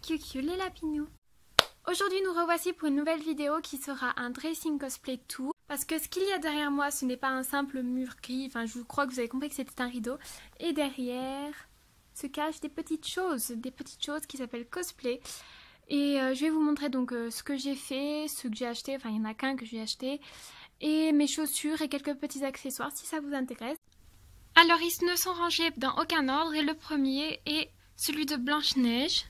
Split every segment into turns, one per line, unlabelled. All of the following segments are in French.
Cucu les lapinous. Aujourd'hui nous revoici pour une nouvelle vidéo qui sera un dressing cosplay tout. Parce que ce qu'il y a derrière moi ce n'est pas un simple mur gris, enfin je crois que vous avez compris que c'était un rideau. Et derrière se cachent des petites choses qui s'appellent cosplay. Et je vais vous montrer donc ce que j'ai fait, ce que j'ai acheté, enfin il n'y en a qu'un que j'ai acheté. Et mes chaussures et quelques petits accessoires si ça vous intéresse. Alors ils ne sont rangés dans aucun ordre et le premier est celui de Blanche-Neige.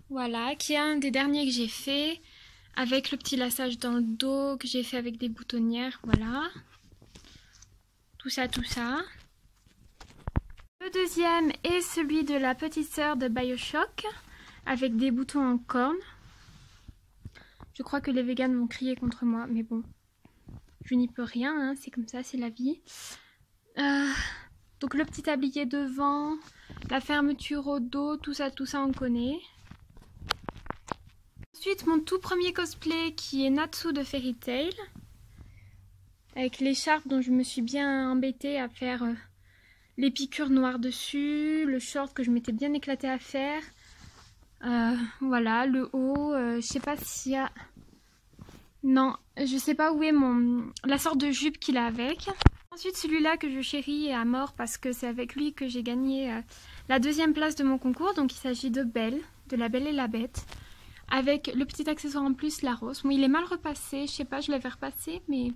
Voilà, qui est un des derniers que j'ai fait, avec le petit laçage dans le dos que j'ai fait avec des boutonnières, voilà. Tout ça, tout ça. Le deuxième est celui de la petite sœur de BioShock, avec des boutons en corne. Je crois que les véganes m'ont crié contre moi, mais bon, je n'y peux rien, hein, c'est comme ça, c'est la vie. Donc le petit tablier devant, la fermeture au dos, tout ça on connaît. Ensuite, mon tout premier cosplay qui est Natsu de Fairy Tail. Avec l'écharpe dont je me suis bien embêtée à faire les piqûres noires dessus. Le short que je m'étais bien éclatée à faire. Voilà, le haut. Je sais pas s'il y a... Non, je sais pas où est la sorte de jupe qu'il a avec. Ensuite, celui-là que je chéris à mort parce que c'est avec lui que j'ai gagné la deuxième place de mon concours. Donc il s'agit de Belle, de La Belle et la Bête. Avec le petit accessoire en plus, la rose. Bon, il est mal repassé, je sais pas, je l'avais repassé, mais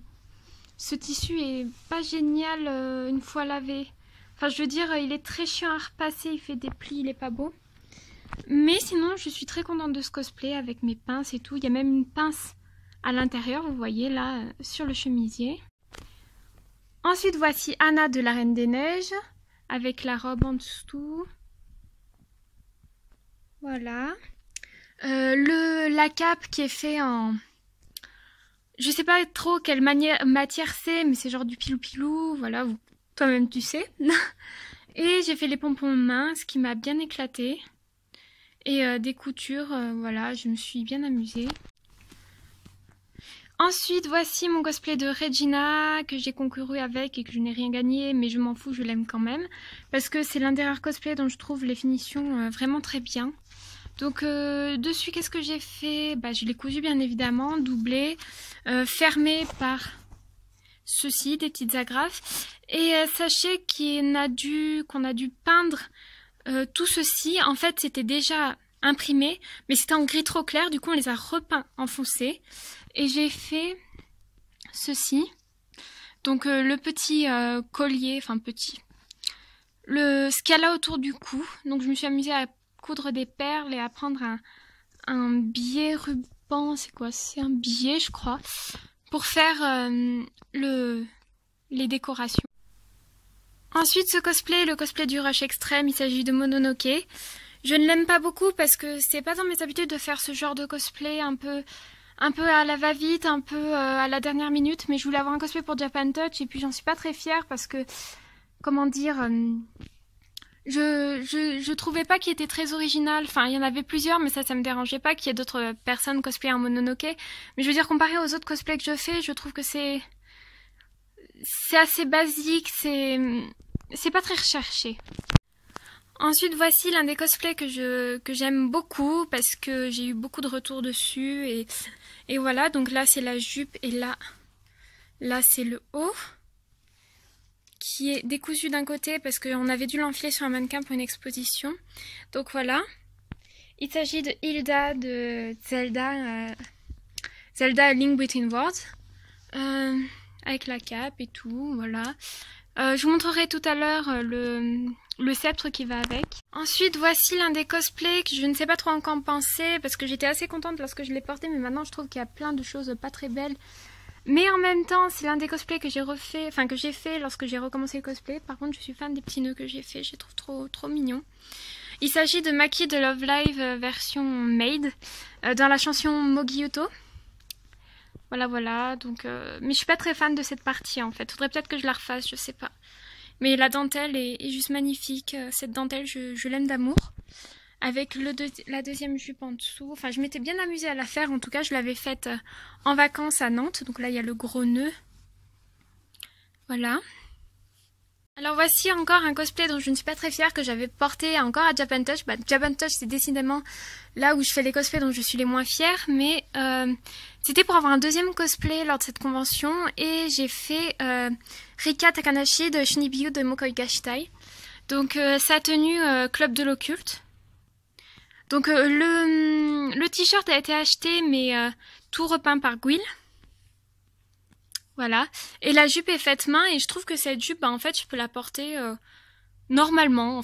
ce tissu est pas génial une fois lavé. Enfin, je veux dire, il est très chiant à repasser, il fait des plis, il est pas beau. Mais sinon, je suis très contente de ce cosplay avec mes pinces et tout. Il y a même une pince à l'intérieur, vous voyez là, sur le chemisier. Ensuite, voici Anna de la Reine des Neiges, avec la robe en dessous. Voilà. La cape qui est fait en... Je sais pas trop quelle matière c'est, mais c'est genre du pilou-pilou, voilà, toi-même tu sais. Et j'ai fait les pompons minces qui m'a bien éclaté. Et des coutures, voilà, je me suis bien amusée. Ensuite, voici mon cosplay de Regina que j'ai concouru avec et que je n'ai rien gagné, mais je m'en fous, je l'aime quand même. Parce que c'est l'un des rares cosplays dont je trouve les finitions vraiment très bien. Donc dessus, qu'est-ce que j'ai fait? Bah, je l'ai cousu bien évidemment, doublé, fermé par ceci, des petites agrafes. Et sachez qu'on a dû peindre tout ceci. En fait, c'était déjà imprimé, mais c'était en gris trop clair. Du coup, on les a repeints en foncé. Et j'ai fait ceci. Donc le petit collier, enfin petit, ce qu'il y a là autour du cou. Donc je me suis amusée à coudre des perles et à prendre un billet ruban, c'est quoi? C'est un billet je crois, pour faire les décorations. Ensuite ce cosplay, le cosplay du Rush Extreme, il s'agit de Mononoke. Je ne l'aime pas beaucoup parce que c'est pas dans mes habitudes de faire ce genre de cosplay un peu à la va-vite, un peu à la dernière minute, mais je voulais avoir un cosplay pour Japan Touch et puis j'en suis pas très fière parce que, comment dire... Je trouvais pas qu'il était très original. Enfin, il y en avait plusieurs, mais ça me dérangeait pas qu'il y ait d'autres personnes cosplay en Mononoke. Mais je veux dire, comparé aux autres cosplays que je fais, je trouve que c'est assez basique, c'est pas très recherché. Ensuite, voici l'un des cosplays que j'aime beaucoup parce que j'ai eu beaucoup de retours dessus et voilà. Donc là, c'est la jupe et là c'est le haut, qui est décousu d'un côté parce qu'on avait dû l'enfiler sur un mannequin pour une exposition. Donc voilà. Il s'agit de Hilda de Zelda, Zelda Link Between Worlds. Avec la cape et tout, voilà. Je vous montrerai tout à l'heure le sceptre qui va avec. Ensuite, voici l'un des cosplays que je ne sais pas trop encore penser parce que j'étais assez contente lorsque je l'ai porté, mais maintenant je trouve qu'il y a plein de choses pas très belles. Mais en même temps, c'est l'un des cosplays que j'ai fait lorsque j'ai recommencé le cosplay. Par contre, je suis fan des petits nœuds que j'ai fait, je les trouve trop mignons. Il s'agit de Maki de Love Live version Maid, dans la chanson Mogiyuto. Voilà, donc... mais je suis pas très fan de cette partie, en fait. Faudrait peut-être que je la refasse, je sais pas. Mais la dentelle est juste magnifique. Cette dentelle, je l'aime d'amour. Avec la deuxième jupe en dessous. Enfin, je m'étais bien amusée à la faire. En tout cas, je l'avais faite en vacances à Nantes. Donc là, il y a le gros nœud. Voilà. Alors voici encore un cosplay dont je ne suis pas très fière que j'avais porté encore à Japan Touch. Japan Touch c'est décidément là où je fais les cosplays dont je suis les moins fière, mais c'était pour avoir un deuxième cosplay lors de cette convention et j'ai fait Rika Takanashi de Shinibiyu de Mokoi Gashitai. Donc sa tenue Club de l'Occulte. Donc le t-shirt a été acheté mais tout repeint par Gwill. Voilà. Et la jupe est faite main et je trouve que cette jupe, en fait, je peux la porter normalement.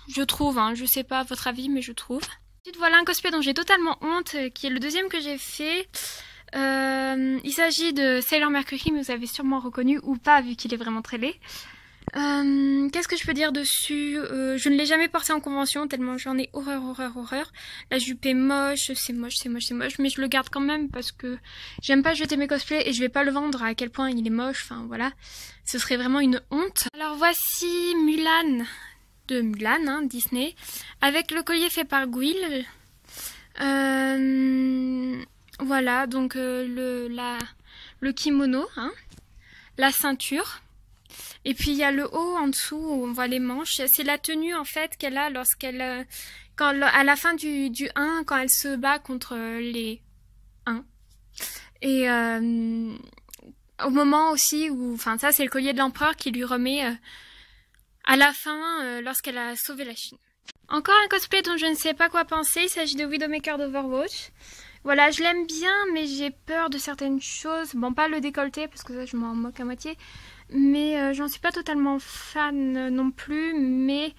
Je trouve, hein. Je sais pas votre avis, mais je trouve. Ensuite, voilà un cosplay dont j'ai totalement honte, qui est le deuxième que j'ai fait. Il s'agit de Sailor Mercury, mais vous avez sûrement reconnu ou pas, vu qu'il est vraiment très laid. Qu'est-ce que je peux dire dessus? Je ne l'ai jamais porté en convention tellement j'en ai horreur. La jupe est moche, c'est moche, mais je le garde quand même parce que j'aime pas jeter mes cosplays et je vais pas le vendre à quel point il est moche, enfin voilà. Ce serait vraiment une honte. Alors voici Mulan de Mulan, hein, Disney, avec le collier fait par Gwill. Voilà, donc le kimono, hein, la ceinture. Et puis il y a le haut en dessous où on voit les manches. C'est la tenue en fait qu'elle a lorsqu'elle, à la fin du 1, quand elle se bat contre les 1. Et au moment aussi où, enfin ça c'est le collier de l'empereur qui lui remet à la fin lorsqu'elle a sauvé la Chine. Encore un cosplay dont je ne sais pas quoi penser. Il s'agit de Widowmaker d'Overwatch. Voilà, je l'aime bien, mais j'ai peur de certaines choses. Bon, pas le décolleté parce que ça je m'en moque à moitié. Mais j'en suis pas totalement fan non plus, mais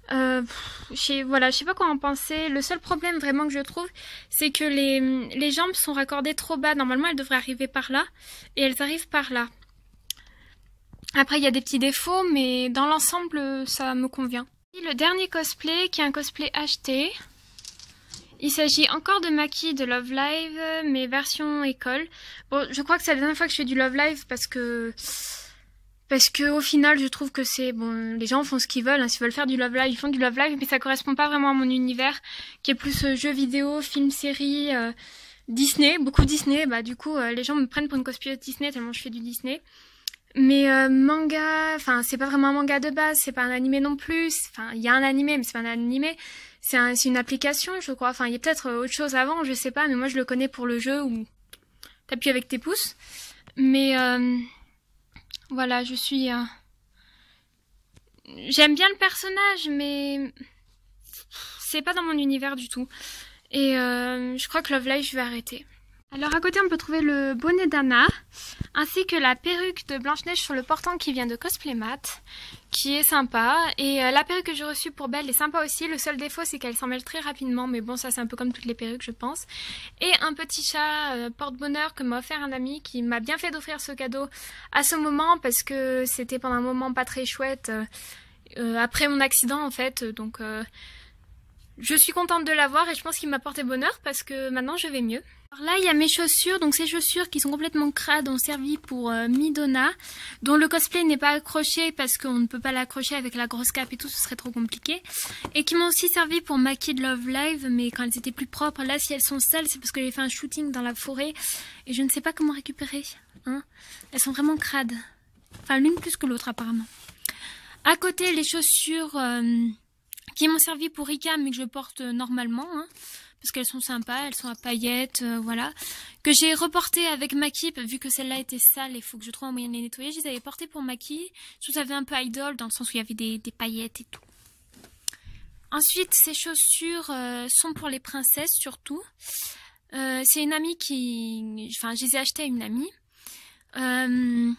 voilà, je sais pas quoi en penser. Le seul problème vraiment que je trouve, c'est que les jambes sont raccordées trop bas. Normalement, elles devraient arriver par là, et elles arrivent par là. Après, il y a des petits défauts, mais dans l'ensemble, ça me convient. Et le dernier cosplay, qui est un cosplay acheté. Il s'agit encore de Maki de Love Live, mais version école. Bon, je crois que c'est la dernière fois que je fais du Love Live parce que au final je trouve que c'est bon, les gens font ce qu'ils veulent, hein. S'ils veulent faire du Love Live, ils font du Love Live, mais ça correspond pas vraiment à mon univers qui est plus jeux vidéo, films, séries, Disney, beaucoup Disney. Bah du coup les gens me prennent pour une cosplayeuse Disney tellement je fais du Disney. Mais manga, enfin c'est pas vraiment un manga de base, c'est pas un animé non plus. Enfin il y a un animé mais c'est pas un animé, c'est une application je crois. Enfin il y a peut-être autre chose avant, je sais pas, mais moi je le connais pour le jeu où t'appuies avec tes pouces. Mais voilà, j'aime bien le personnage, mais c'est pas dans mon univers du tout. Et je crois que Love Live, je vais arrêter. Alors à côté, on peut trouver le bonnet d'Anna, ainsi que la perruque de Blanche-Neige sur le portant qui vient de Cosplaymat, qui est sympa. Et la perruque que j'ai reçue pour Belle est sympa aussi. Le seul défaut, c'est qu'elle s'en mêle très rapidement, mais bon, ça c'est un peu comme toutes les perruques, je pense. Et un petit chat porte-bonheur que m'a offert un ami qui m'a bien fait d'offrir ce cadeau à ce moment, parce que c'était pendant un moment pas très chouette, après mon accident en fait, donc je suis contente de l'avoir et je pense qu'il m'a porté bonheur parce que maintenant je vais mieux. Alors là il y a mes chaussures, donc ces chaussures qui sont complètement crades ont servi pour Midona, dont le cosplay n'est pas accroché parce qu'on ne peut pas l'accrocher avec la grosse cape et tout, ce serait trop compliqué. Et qui m'ont aussi servi pour Maki de Love Live, mais quand elles étaient plus propres. Là si elles sont sales c'est parce que j'ai fait un shooting dans la forêt et je ne sais pas comment récupérer, hein. Elles sont vraiment crades, enfin l'une plus que l'autre apparemment. À côté les chaussures qui m'ont servi pour Rika mais que je porte normalement, hein, parce qu'elles sont sympas, elles sont à paillettes, voilà, que j'ai reporté avec Maki, vu que celle-là était sale, il faut que je trouve un moyen de les nettoyer. Je les avais portées pour Maki, je trouve ça avait un peu idol dans le sens où il y avait des paillettes et tout. Ensuite, ces chaussures sont pour les princesses surtout. C'est une amie enfin je les ai achetées à une amie. Elles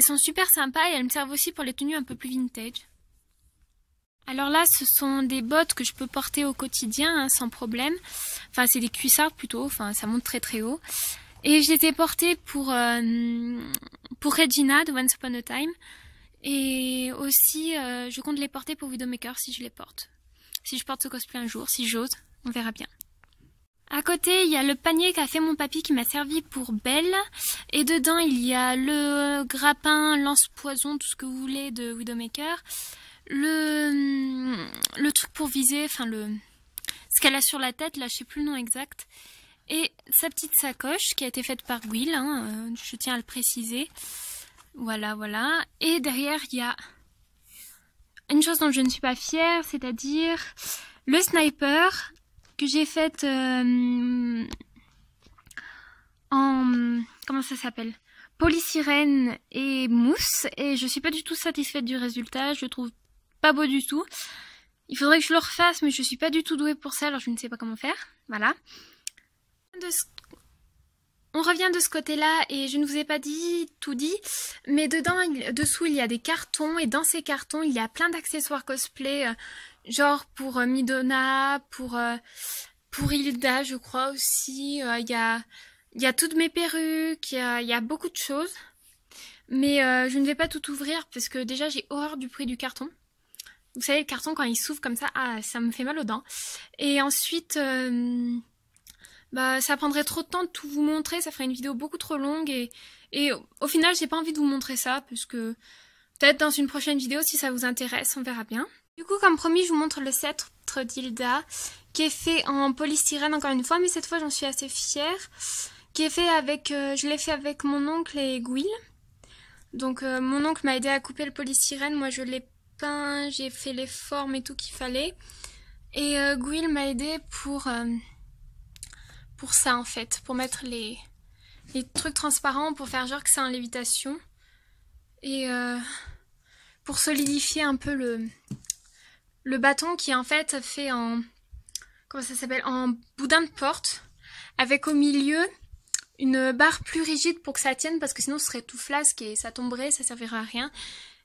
sont super sympas et elles me servent aussi pour les tenues un peu plus vintage. Alors là, ce sont des bottes que je peux porter au quotidien, hein, sans problème. Enfin, c'est des cuissards plutôt, enfin, ça monte très très haut. Et je les ai portées pour Regina de Once Upon a Time. Et aussi, je compte les porter pour Widowmaker si je les porte. Si je porte ce cosplay un jour, si j'ose, on verra bien. À côté, il y a le panier qu'a fait mon papy qui m'a servi pour Belle. Et dedans, il y a le grappin, lance-poison, tout ce que vous voulez de Widowmaker. Le truc pour viser, enfin ce qu'elle a sur la tête, là je sais plus le nom exact, et sa petite sacoche qui a été faite par Gwill, hein, je tiens à le préciser, voilà, et derrière il y a une chose dont je ne suis pas fière, c'est-à-dire le sniper que j'ai fait en... comment ça s'appelle? Polysirène et mousse, et je suis pas du tout satisfaite du résultat, je le trouve pas beau du tout. Il faudrait que je le refasse, mais je suis pas du tout douée pour ça, alors je ne sais pas comment faire. Voilà. On revient de ce côté-là, et je ne vous ai pas tout dit, mais dessous il y a des cartons, et dans ces cartons il y a plein d'accessoires cosplay, genre pour Midona, pour Hilda je crois aussi, il y a toutes mes perruques, il y a beaucoup de choses, mais je ne vais pas tout ouvrir, parce que déjà j'ai horreur du bruit du carton. Vous savez, le carton, quand il s'ouvre comme ça, ça me fait mal aux dents. Et ensuite, ça prendrait trop de temps de tout vous montrer, ça ferait une vidéo beaucoup trop longue. Et au final, j'ai pas envie de vous montrer ça, parce que peut-être dans une prochaine vidéo, si ça vous intéresse, on verra bien. Du coup, comme promis, je vous montre le sceptre d'Hilda, qui est fait en polystyrène encore une fois, mais cette fois, j'en suis assez fière. Qui est fait avec, je l'ai fait avec mon oncle et Gouil. Donc, mon oncle m'a aidé à couper le polystyrène, moi je l'ai peint, j'ai fait les formes et tout qu'il fallait. Et Gouil m'a aidé pour ça en fait, pour mettre les trucs transparents, pour faire genre que c'est en lévitation. Et pour solidifier un peu le bâton qui est en fait fait en... comment ça s'appelle? En boudin de porte, avec au milieu une barre plus rigide pour que ça tienne, parce que sinon ce serait tout flasque et ça tomberait, ça servirait à rien.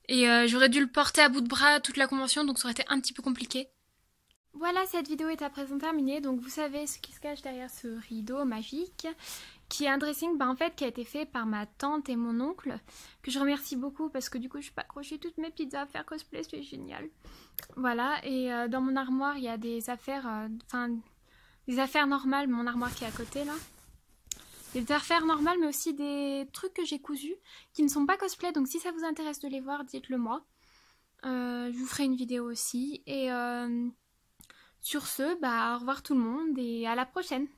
Et j'aurais dû le porter à bout de bras toute la convention, donc ça aurait été un petit peu compliqué. Voilà, cette vidéo est à présent terminée, donc vous savez ce qui se cache derrière ce rideau magique, qui est un dressing en fait qui a été fait par ma tante et mon oncle, que je remercie beaucoup parce que du coup je peux accrocher toutes mes petites affaires cosplay, c'est génial. Voilà, et dans mon armoire il y a des affaires, des affaires normales, mon armoire qui est à côté là. Des affaires normales, mais aussi des trucs que j'ai cousus, qui ne sont pas cosplay, donc si ça vous intéresse de les voir, dites-le moi. Je vous ferai une vidéo aussi, et sur ce, au revoir tout le monde, et à la prochaine.